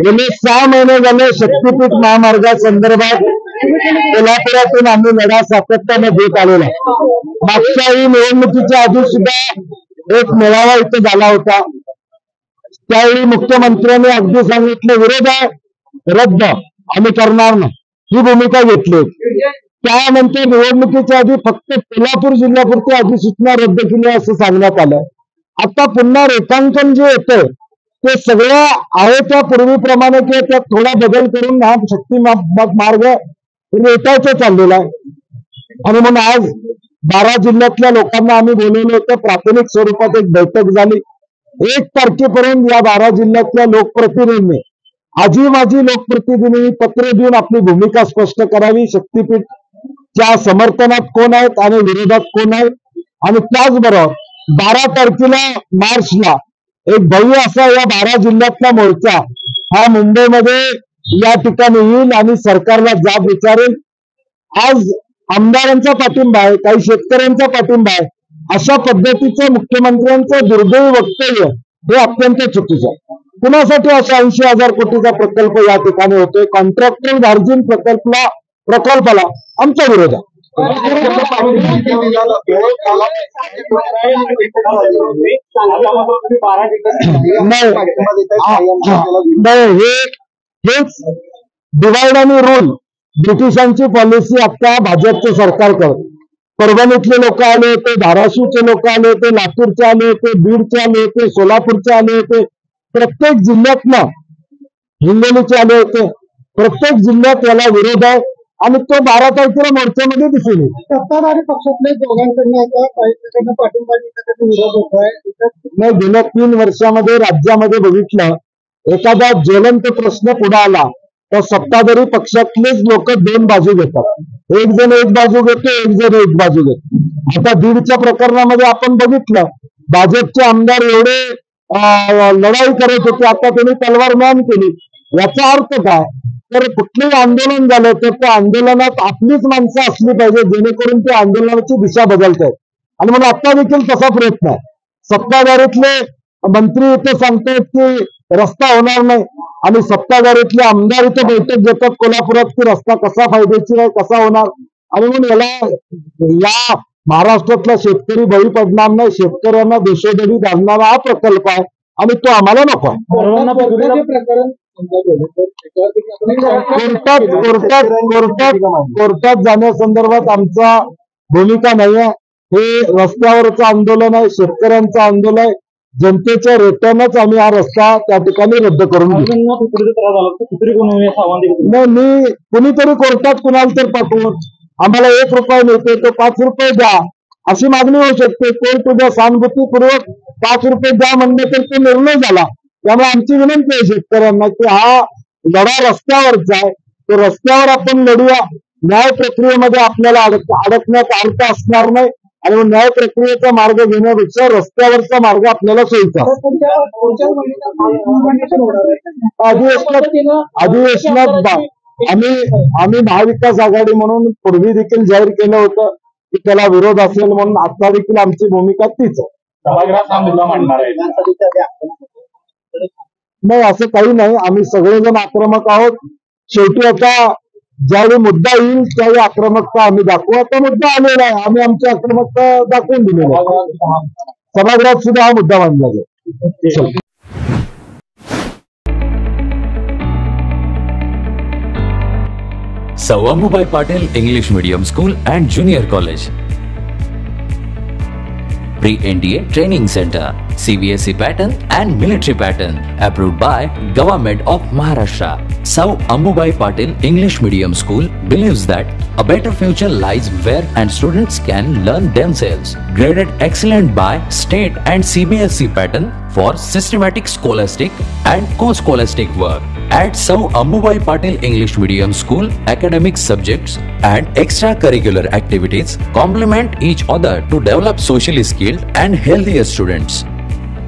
गेले 6 महिने झाले शक्तीपीठ महामार्गासंदर्भात कोल्हापुरातून आम्ही लढा सातत्याने देत आलेला. मागच्याही निवडणुकीच्या आधी सुद्धा एक मेळावा इथे झाला होता. त्यावेळी मुख्यमंत्र्यांनी अगदी सांगितलं विरोध आहे, रद्द आम्ही करणार नाही, ही भूमिका घेतली. त्यानंतर निवडणुकीच्या आधी फक्त कोल्हापूर जिल्ह्यापुरती अधिसूचना रद्द केली असं सांगण्यात आलं. आता पुन्हा रेखांकन जे येतंय ते सगळं आहे त्या पूर्वीप्रमाणे किंवा त्यात थोडा बदल करून हा शक्ती मार्ग रेटायचा चाललेला आहे. आणि म्हणून आज 12 जिल्ह्यातल्या लोकांना आम्ही बोलवलं होतं. प्राथमिक स्वरूपात एक बैठक झाली. 1 तारखेपर्यंत या 12 जिल्ह्यातल्या लोकप्रतिनिधींनी आजी माजी लोकप्रतिनिधी पत्र देऊन आपली भूमिका स्पष्ट करावी. शक्तीपीठच्या समर्थनात कोण आहेत आणि विरोधात कोण आहेत. आणि त्याचबरोबर 12 तारखेला मार्चला एक भव्य असा या 12 जिल्ह्यातला मोर्चा हा मुंबईमध्ये या ठिकाणी येईल आणि सरकारला जाब विचारेल. आज आमदारांचा पाठिंबा आहे, काही शेतकऱ्यांचा पाठिंबा आहे. अशा पद्धतीचं मुख्यमंत्र्यांचं दुर्दैवी वक्तव्य हे अत्यंत चुकीचं आहे. कुणासाठी अशा 80,000 कोटीचा प्रकल्प या ठिकाणी होतोय? कॉन्ट्रॅक्टर मार्जिन प्रकल्पाला आमचा विरोध आहे. हेच डिवाइड आणि रूल ब्रिटिशांची पॉलिसी आता भाजपचं सरकार करत. परभणीतले लोक आले होते, धाराशिवचे लोक आले होते, लातूरचे आले होते, बीडचे आले होते, सोलापूरचे आले होते, प्रत्येक जिल्ह्यातनं हिंगोलीचे आले होते. प्रत्येक जिल्ह्यात याला विरोध आहे आणि तो 12 तारखेला मोर्चामध्ये दिसून येईल. सत्ताधारी पक्षातले दोघांकडनं पाठिंबा विरोध होत आहे. नाही, गेल्या 3 वर्षामध्ये राज्यामध्ये बघितलं, एखादा ज्वलंत प्रश्न पुढे आला तर सत्ताधारी पक्षातलेच लोक 2 बाजू घेतात. एक जण एक बाजू घेतो, एक जण एक बाजू घेतो. आता बीडच्या प्रकरणामध्ये आपण बघितलं, भाजपचे आमदार एवढे लढाई करत होते, आता त्यांनी तलवार मान केली. याचा अर्थ काय? तर कुठलंही आंदोलन झालं तर त्या आंदोलनात आपलीच माणसं असली पाहिजे जेणेकरून त्या आंदोलनाची दिशा बदलतात. आणि म्हणून आता देखील तसा प्रयत्न आहे. सत्ताधारीतले मंत्री इथे सांगतायत की रस्ता होणार नाही आणि सत्ताधारीतले आमदार इथे बैठक घेतात कोल्हापुरात की रस्ता कसा फायदेशीर आहे, कसा होणार. आणि म्हणून या महाराष्ट्रातला शेतकरी बळी पडणार नाही. शेतकऱ्यांना देशोधडी घालणारा हा प्रकल्प आहे आणि तो आम्हाला नको आहे. कोर्टात जाण्यासंदर्भात आमचा भूमिका नाही आहे. हे रस्त्यावरचं आंदोलन आहे, शेतकऱ्यांचं आंदोलन आहे. जनतेच्या रेट्यानंच आम्ही हा रस्ता त्या ठिकाणी रद्द करून घेऊ. मी कुणीतरी कोर्टात कुणाला तर पाठवून आम्हाला 1 रुपया मिळतो तो 5 रुपये द्या अशी मागणी होऊ शकते. कोर्ट उद्या सहानुभूतीपूर्वक 5 रुपये द्या म्हणलं तर तो निर्णय झाला. त्यामुळे आमची विनंती आहे शेतकऱ्यांना की हा लढा रस्त्यावरचा आहे, तो रस्त्यावर आपण लढूया. न्याय प्रक्रियेमध्ये आपल्याला अडकण्यात अर्थ असणार नाही आणि न्याय प्रक्रियेचा मार्ग घेण्यापेक्षा रस्त्यावरचा मार्ग आपल्याला सोयीचा. अधिवेशनात आम्ही महाविकास आघाडी म्हणून पूर्वी देखील जाहीर केलं होतं की त्याला विरोध असेल म्हणून. आता देखील आमची भूमिका तीच आहे. नाही, असं काही नाही. आम्ही सगळेजण आक्रमक आहोत. शेवटी आता ज्यावेळी मुद्दा येईल त्यावेळी आक्रमकता आम्ही दाखवू. आता मुद्दा आलेला आहे, आम्ही आमची आक्रमकता दाखवून दिलेली आहे. सभागृहात सुद्धा हा मुद्दा मांडला जाईल. सौ अंबुबाई Patil English Medium School and Junior College. Pre-NDA Training Center, CBSE pattern and military pattern, approved by Government of Maharashtra. Sou Ambubai Patil English Medium School believes that a better future lies where and students can learn themselves. Graded excellent by state and CBSE pattern for systematic scholastic and co-scholastic work. At Sou Ambubai Patil English Medium School, academic subjects and extracurricular activities complement each other to develop socially skilled and healthier students.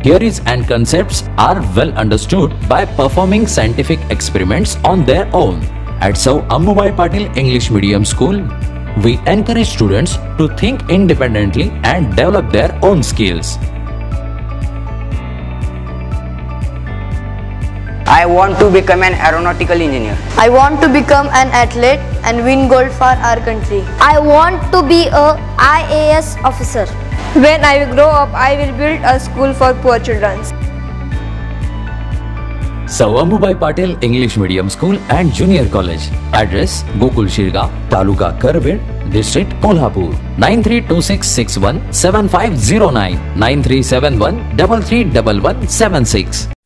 Theories and concepts are well understood by performing scientific experiments on their own. At Sou Ambubai Patil English Medium School, we encourage students to think independently and develop their own skills. I want to become an aeronautical engineer. I want to become an athlete and win gold for our country. I want to be a IAS officer. When I grow up, I will build a school for poor children. Sir Ammubai Patil English Medium School and Junior College. Address Gokul Shirga, Taluka Karved, District Kolhapur. 9326617509 9371331176.